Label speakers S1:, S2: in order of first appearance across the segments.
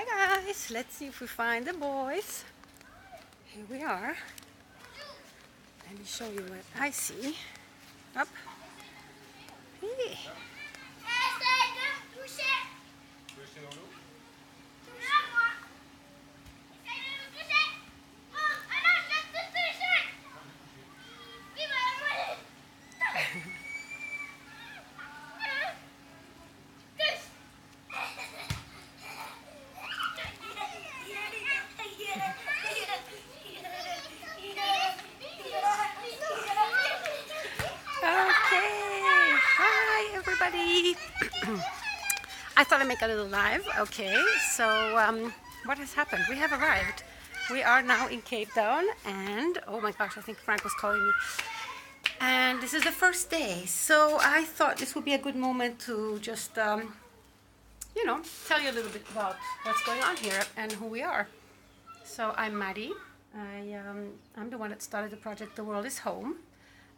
S1: Hi guys, let's see if we find the boys. Here we are. Let me show you what I see. Up. Hey. I thought I'd make a little live. Okay, so what has happened? We have arrived. We are now in Cape Town, and oh my gosh, I think Frank was calling me. And this is the first day, so I thought this would be a good moment to just, tell you a little bit about what's going on here and who we are. So I'm Madie. I'm the one that started the project The World is Home.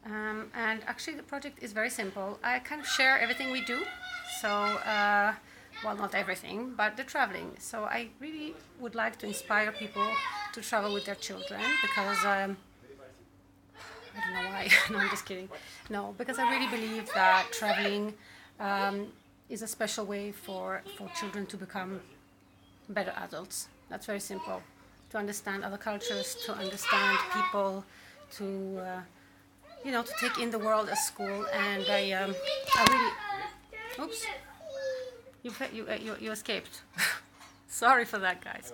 S1: And actually the project is very simple. I kind of share everything we do. So, well, not everything, but the traveling. So I really would like to inspire people to travel with their children because, I don't know why, no, I'm just kidding. No, because I really believe that traveling is a special way for children to become better adults. That's very simple. To understand other cultures, to understand people, to to take in the world as school. And I really, oops, you escaped. Sorry for that, guys.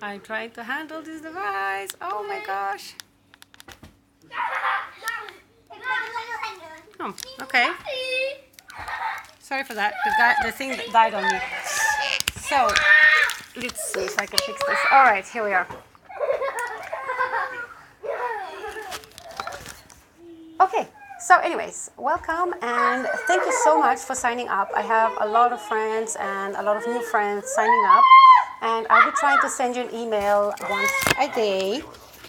S1: I'm trying to handle this device. Oh my gosh. Oh, okay. Sorry for that. The thing that died on me. So let's see if I can fix this. All right, here we are. Okay, so anyways, welcome and thank you so much for signing up. I have a lot of friends and a lot of new friends signing up, and I'll be trying to send you an email once a day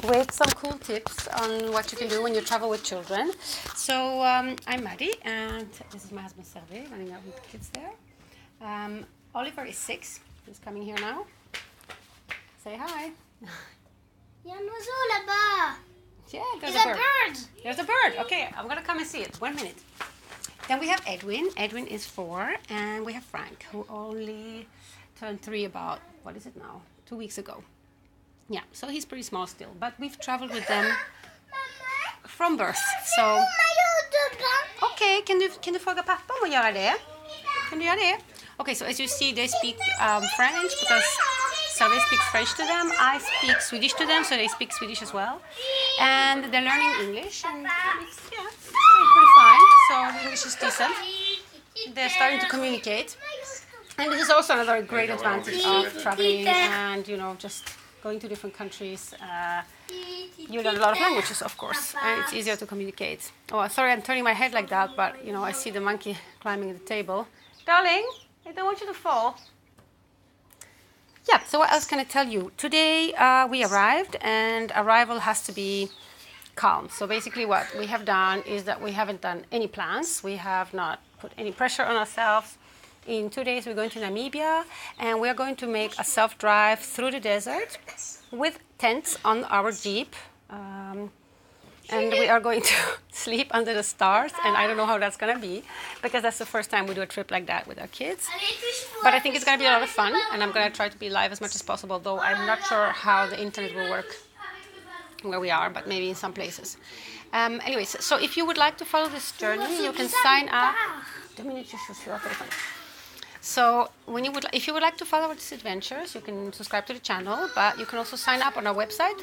S1: with some cool tips on what you can do when you travel with children. So I'm Madie, and this is my husband Sergey running out with the kids there. Oliver is 6. He's coming here now. Say hi.
S2: Il y a un oiseau là-bas.
S1: Yeah, there's
S2: a bird.
S1: There's a bird. Okay, I'm gonna come and see it. 1 minute. Then we have Edwin. Edwin is 4, and we have Frank, who only turned 3 about, what is it now? 2 weeks ago. Yeah, so he's pretty small still, but we've traveled with them from birth. So, okay, kan du fråga pappa om att göra det? Kan du göra det? Okay, so as you see, they speak French because Sarah speaks French to them. I speak Swedish to them, so they speak Swedish as well. And they're learning English, and it's pretty fine. So English is decent. They're starting to communicate. And this is also another great advantage of traveling and, just going to different countries. You learn a lot of languages, of course, and it's easier to communicate. Oh, sorry, I'm turning my head like that, but, I see the monkey climbing the table. Darling, I don't want you to fall. Yeah, so what else can I tell you? Today we arrived, and arrival has to be calm. So basically what we have done is that we haven't done any plans. We have not put any pressure on ourselves. In 2 days we're going to Namibia, and we are going to make a self-drive through the desert with tents on our Jeep. And we are going to sleep under the stars, and I don't know how that's going to be, because that's the first time we do a trip like that with our kids. But I think it's going to be a lot of fun, and I'm going to try to be live as much as possible, though I'm not sure how the internet will work where we are, but maybe in some places. Anyways, so if you would like to follow this journey, you can sign up. So if you would like to follow these adventures, you can subscribe to the channel, but you can also sign up on our website.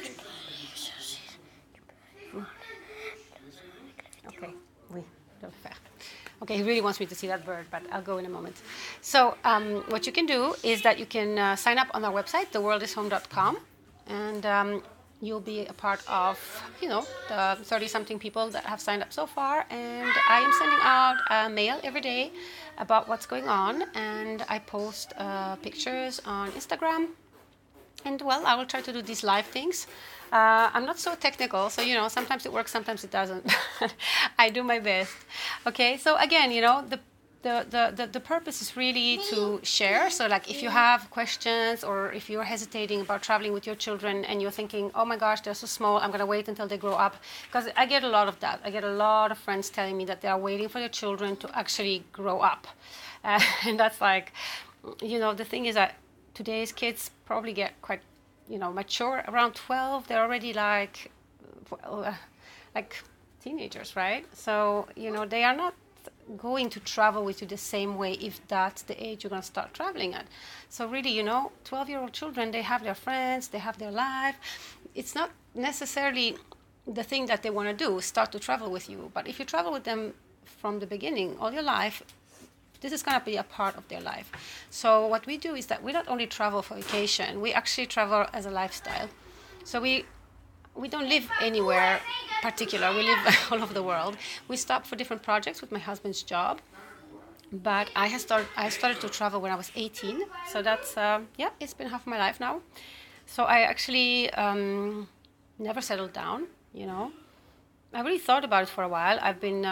S1: Okay, oui, don't faire. Okay, he really wants me to see that bird, but I'll go in a moment. So what you can do is that you can sign up on our website, theworldishome.com, and you'll be a part of, the 30-something people that have signed up so far. And I am sending out a mail every day about what's going on, and I post pictures on Instagram. And well, I will try to do these live things. I'm not so technical, so sometimes it works, sometimes it doesn't. I do my best. Okay, so again, the the purpose is really to share. So like if you have questions or if you're hesitating about traveling with your children and you're thinking, oh my gosh, they're so small, I'm going to wait until they grow up. Because I get a lot of that. I get a lot of friends telling me that they are waiting for their children to actually grow up. And that's like, the thing is that today's kids probably get quite, mature. Around 12, they're already like teenagers, right? So, they are not going to travel with you the same way if that's the age you're going to start traveling at. So really, 12-year-old children, they have their friends, they have their life. It's not necessarily the thing that they want to do, start to travel with you. But if you travel with them from the beginning, all your life, this is going to be a part of their life. So what we do is that we not only travel for vacation, we actually travel as a lifestyle. So we don't live anywhere particular. We live all over the world. We stop for different projects with my husband's job. But I started to travel when I was 18. So that's, it's been half my life now. So I actually never settled down, I really thought about it for a while. I've been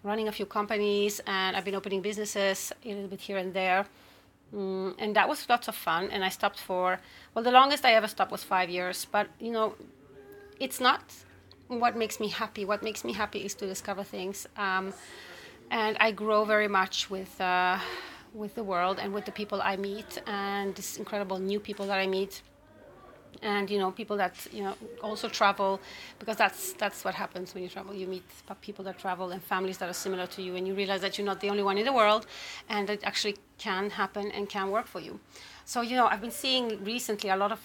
S1: running a few companies and I've been opening businesses a little bit here and there. And that was lots of fun. And I stopped the longest I ever stopped was 5 years. But, it's not what makes me happy. What makes me happy is to discover things. And I grow very much with the world and with the people I meet and these incredible new people that I meet. And, people that, also travel, because that's what happens when you travel. You meet people that travel and families that are similar to you, and you realize that you're not the only one in the world, and it actually can happen and can work for you. So, I've been seeing recently a lot of,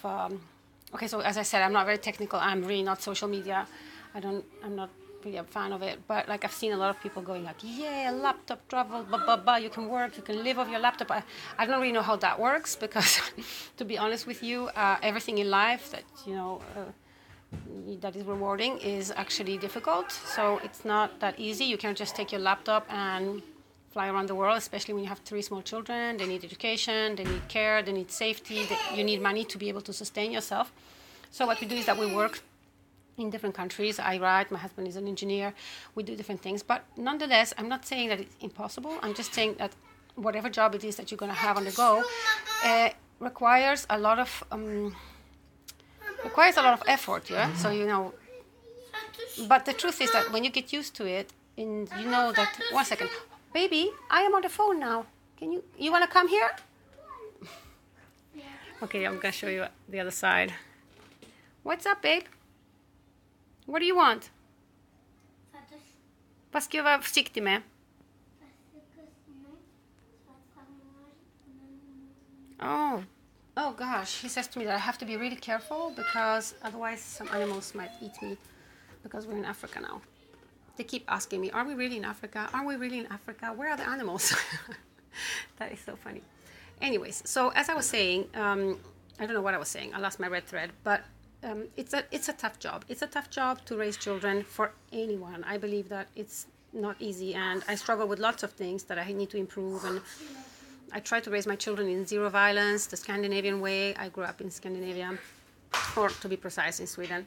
S1: so as I said, I'm not very technical. I'm really not social media. I'm not really a fan of it. But like I've seen a lot of people going like, yeah, laptop travel, blah, blah, blah. You can work, you can live off your laptop. I don't really know how that works because to be honest with you, everything in life that, that is rewarding is actually difficult. So it's not that easy. You can't just take your laptop and fly around the world, especially when you have 3 small children. They need education, they need care, they need safety, you need money to be able to sustain yourself. So what we do is that we work in different countries. I write, my husband is an engineer, we do different things. But nonetheless, I'm not saying that it's impossible. I'm just saying that whatever job it is that you're going to have on the go requires a lot of effort, yeah? So, but the truth is that when you get used to it, and you know that, 1 second, baby, I am on the phone now. You want to come here? Okay, I'm going to show you the other side. What's up, babe? What do you want? Vad ska jag vara försiktig med? Oh gosh, he says to me that I have to be really careful because otherwise some animals might eat me because we're in Africa now. They keep asking me, are we really in Africa? Are we really in Africa? Where are the animals? That is so funny. Anyways, so as I was saying, I don't know what I was saying. I lost my red thread, but it's a tough job. It's a tough job to raise children for anyone. I believe that it's not easy, and I struggle with lots of things that I need to improve. And I try to raise my children in zero violence, the Scandinavian way. I grew up in Scandinavia, or to be precise, in Sweden.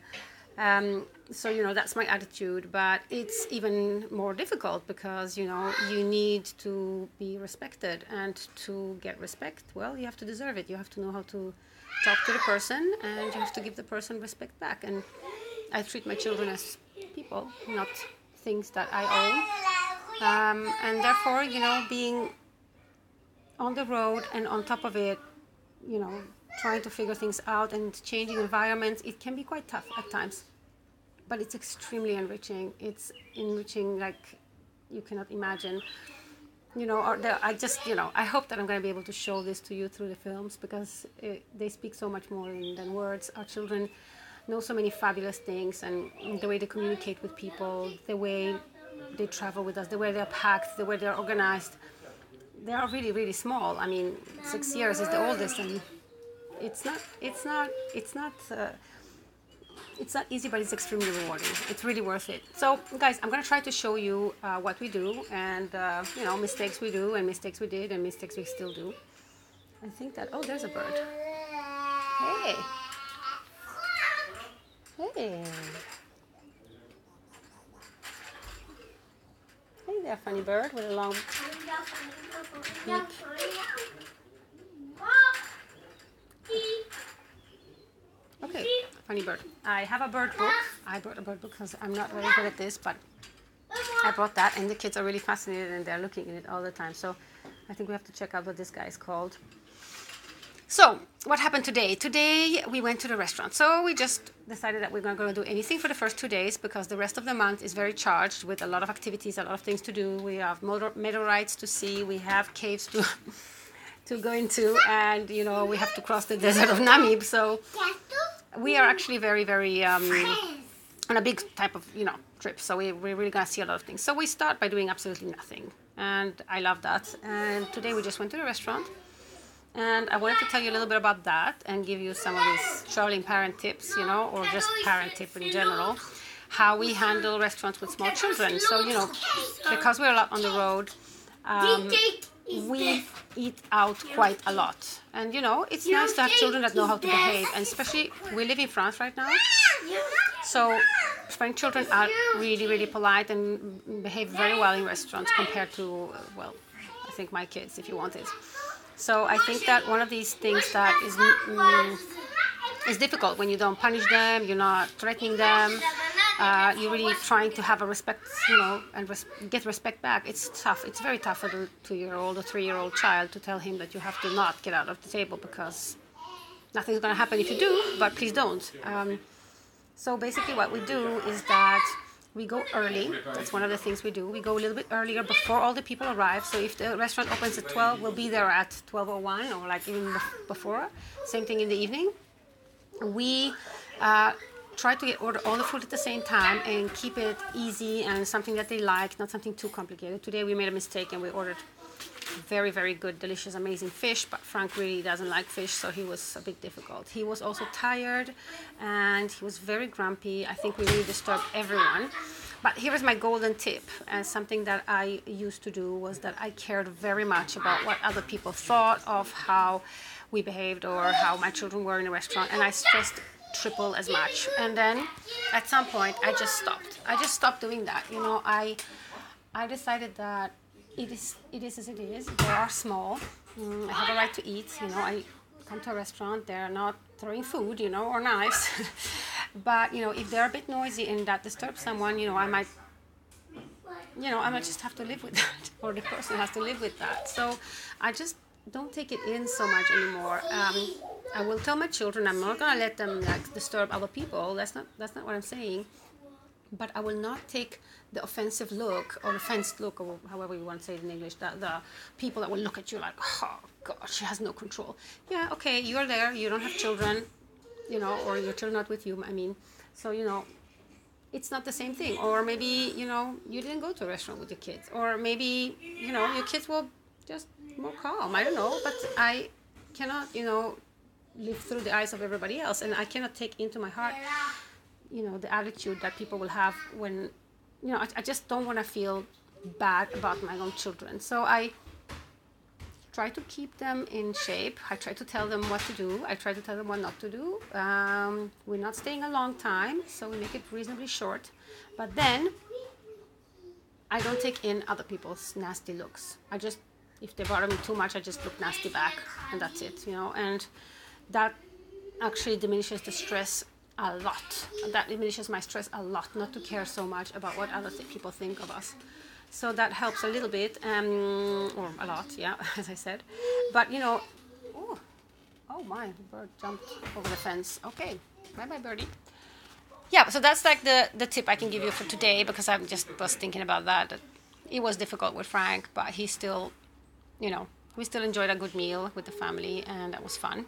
S1: So, that's my attitude, but it's even more difficult because, you need to be respected, and to get respect, well, you have to deserve it. You have to know how to talk to the person, and you have to give the person respect back. And I treat my children as people, not things that I own. And therefore, being on the road and on top of it, trying to figure things out and changing environments, it can be quite tough at times. But it's extremely enriching. It's enriching like you cannot imagine. I hope that I'm going to be able to show this to you through the films because they speak so much more than words. Our children know so many fabulous things, and the way they communicate with people, the way they travel with us, the way they're packed, the way they're organized. They are really, really small. I mean, 6 years is the oldest, and it's not easy, but it's extremely rewarding. It's really worth it. So, guys, I'm going to try to show you what we do and, mistakes we do and mistakes we did and mistakes we still do. I think that, there's a bird. Hey. Hey. Hey there, funny bird with a long Okay, funny bird. I have a bird book. I brought a bird book because I'm not very good at this, but I brought that, and the kids are really fascinated and they're looking at it all the time. So I think we have to check out what this guy is called. So what happened today? Today we went to the restaurant. So we just decided that we're not going to do anything for the first 2 days because the rest of the month is very charged with a lot of activities, a lot of things to do. We have meadow rides to see. We have caves to to go into, and you know we have to cross the desert of Namib. So we are actually very, very on a big type of trip. So we're really gonna see a lot of things. So we start by doing absolutely nothing, and I love that. And today we just went to the restaurant, and I wanted to tell you a little bit about that and give you some of these traveling parent tips, or just parent tip in general, how we handle restaurants with small children. So because we're a lot on the road. We eat out quite a lot, and it's nice to have children that know how to behave, and especially we live in France right now, so French children are really, really polite and behave very well in restaurants compared to, well, I think my kids, if you want it. So I think that one of these things that is difficult when you don't punish them, you're not threatening them, you're really trying to have a respect, and get respect back. It's tough. It's very tough for the 2-year-old or 3-year-old child to tell him that you have to not get out of the table because nothing's going to happen if you do, but please don't. So basically what we do is that we go early. That's one of the things we do. We go a little bit earlier before all the people arrive. So if the restaurant opens at 12, we'll be there at 12:01 or like even before. Same thing in the evening. We try to order all the food at the same time and keep it easy and something that they like, not something too complicated. Today we made a mistake and we ordered very, very good, delicious, amazing fish, but Frank really doesn't like fish, so he was a bit difficult. He was also tired and he was very grumpy. I think we really disturbed everyone. But here is my golden tip, and something that I used to do was that I cared very much about what other people thought of how we behaved or how my children were in a restaurant, and I stressed triple as much. And then at some point I just stopped. I just stopped doing that. I decided that it is as it is. They are small. I have a right to eat. I come to a restaurant. They're not throwing food, or knives. But if they're a bit noisy and that disturbs someone, I might just have to live with that, or the person has to live with that. So I just don't take it in so much anymore. I will tell my children I'm not gonna let them disturb other people. That's not what I'm saying. But I will not take the offensive look or the fenced look, or however you want to say it in English. The people that will look at you like, oh God, she has no control. Yeah, okay, you're there. You don't have children, or your children not with you. I mean, so it's not the same thing. Or maybe you didn't go to a restaurant with your kids, or maybe your kids will just more calm. I don't know, but I cannot live through the eyes of everybody else, and I cannot take into my heart the attitude that people will have when I just don't want to feel bad about my own children. So I try to keep them in shape. I try to tell them what to do. I try to tell them what not to do. We're not staying a long time, so we make it reasonably short, but then I don't take in other people's nasty looks. If they bother me too much, I just look nasty back, and that's it, and that actually diminishes the stress a lot. That diminishes my stress a lot, not to care so much about what other people think of us. So that helps a little bit, or a lot, yeah, as I said. But oh my, the bird jumped over the fence. Okay, bye-bye, birdie. Yeah, so that's like the tip I can give you for today, because I was thinking about that. It was difficult with Frank, but he still, we still enjoyed a good meal with the family, and that was fun.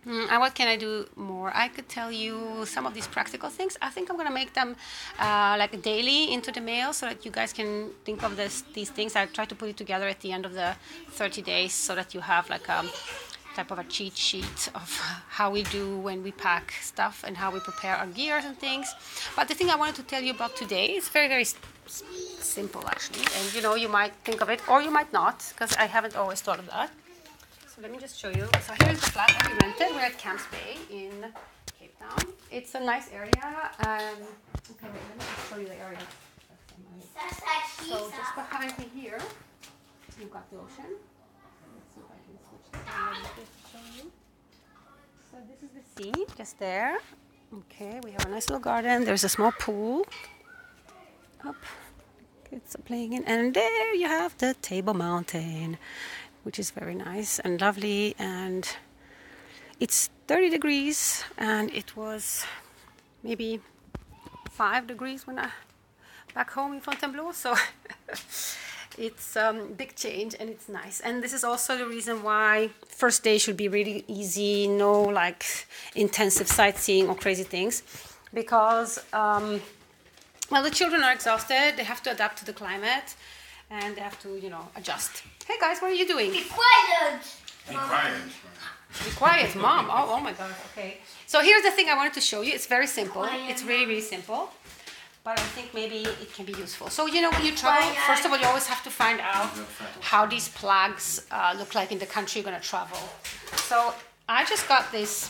S1: And what can I do more? I could tell you some of these practical things. I think I'm going to make them like daily into the mail, so that you guys can think of these things. I try to put it together at the end of the 30 days so that you have like a type of a cheat sheet of how we do when we pack stuff and how we prepare our gears and things. But the thing I wanted to tell you about today is very, very simple actually. And you might think of it or you might not, because I haven't always thought of that. So let me just show you. So here's the flat that we rented. We're at Camps Bay in Cape Town. It's a nice area. Okay, wait, let me just show you the area. So just behind me here You've got the ocean. Let's see if I can switch the camera a bit to show you. So this is the sea, just there. Okay, we have a nice little garden. There's a small pool. Up, kids are playing in, and there you have the Table Mountain, which is very nice and lovely. And it's 30 degrees, and it was maybe 5 degrees when I back home in Fontainebleau. So it's big change, and it's nice. And this is also the reason why first day should be really easy, no like intensive sightseeing or crazy things, because well, the children are exhausted. They have to adapt to the climate, and they have to, you know, adjust. Hey guys, what are you doing?
S2: Be quiet.
S3: Be quiet.
S1: Be quiet, Mom. Oh my God. Okay. So here's the thing I wanted to show you. It's very simple. It's really, really simple. But I think maybe it can be useful. So, you know, when you travel, first of all, you always have to find out how these flags look like in the country you're going to travel. So I just got this.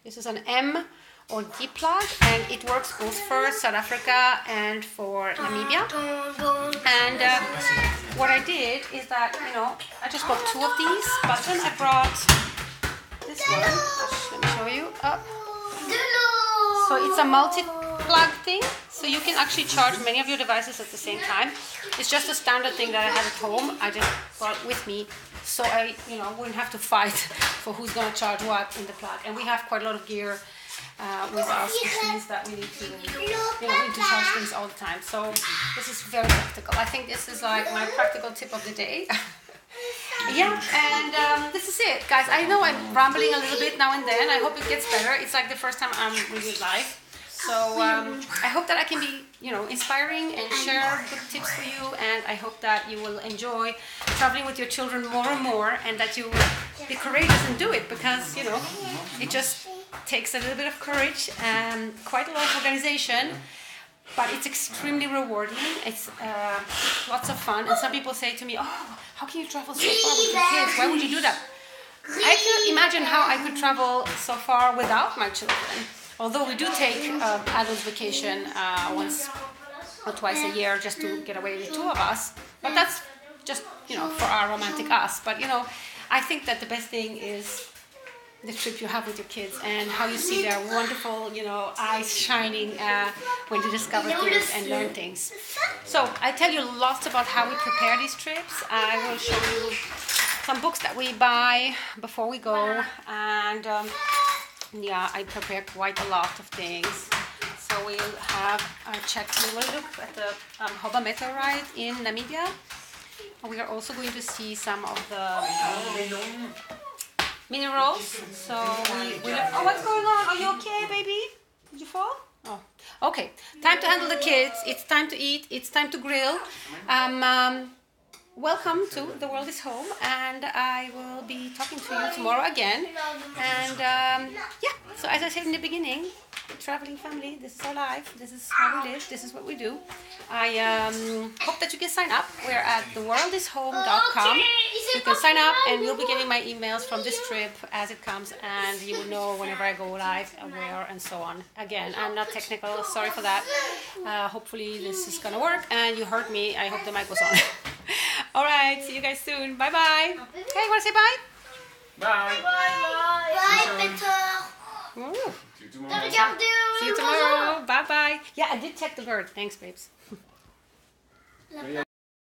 S1: This is an M or D plug, and it works both for South Africa and for Namibia. And what I did is that, you know, I just bought 2 of these, but then I brought this one. Let me show you. Up. So it's a multi-plug thing, so you can actually charge many of your devices at the same time. It's just a standard thing that I have at home. I just brought it with me, so I, you know, wouldn't have to fight for who's going to charge what in the plug. And we have quite a lot of gear with us, which means that we need to, you know, we need to charge things all the time. So this is very practical. I think this is like my practical tip of the day. Yeah, and this is it, guys. I know I'm rambling a little bit now and then. I hope it gets better. It's like the first time I'm really live. So I hope that I can be, you know, inspiring and share good tips for you. And I hope that you will enjoy traveling with your children more and more, and that you will be courageous and do it, because, you know, it just takes a little bit of courage and quite a lot of organization. But it's extremely rewarding. It's lots of fun. And some people say to me, "Oh, how can you travel so far with your kids? Why would you do that?" I cannot imagine how I could travel so far without my children. Although we do take adult vacation once or twice a year just to get away with 2 of us. But that's just, you know, for our romantic us. But, you know, I think that the best thing is the trip you have with your kids and how you see their wonderful, you know, eyes shining when they discover things and learn things. So I tell you lots about how we prepare these trips. I will show you some books that we buy before we go, and yeah, I prepare quite a lot of things. So we'll have we will look at the Hoba meteorite in Namibia. We are also going to see some of the minerals. So we look. Oh, what's going on? Are you okay, baby? Did you fall? Oh, okay. Time to handle the kids. It's time to eat. It's time to grill. Welcome to The World is Home, and I will be talking to you tomorrow again. And yeah, so as I said in the beginning, traveling family, this is our life, this is how we live, this is what we do. I hope that you can sign up. We're at theworldishome.com. You can sign up, and you'll be getting my emails from this trip as it comes, and you will know whenever I go live, where, and so on. Again, I'm not technical, sorry for that. Hopefully this is gonna work, and you heard me. I hope the mic was on. All right, see you guys soon. Bye bye. Hey, you want to say bye?
S3: Bye.
S2: Bye, Peter.
S1: Ooh.
S3: See you tomorrow.
S1: See you tomorrow. Bye bye. Yeah, I did check the bird. Thanks, babes.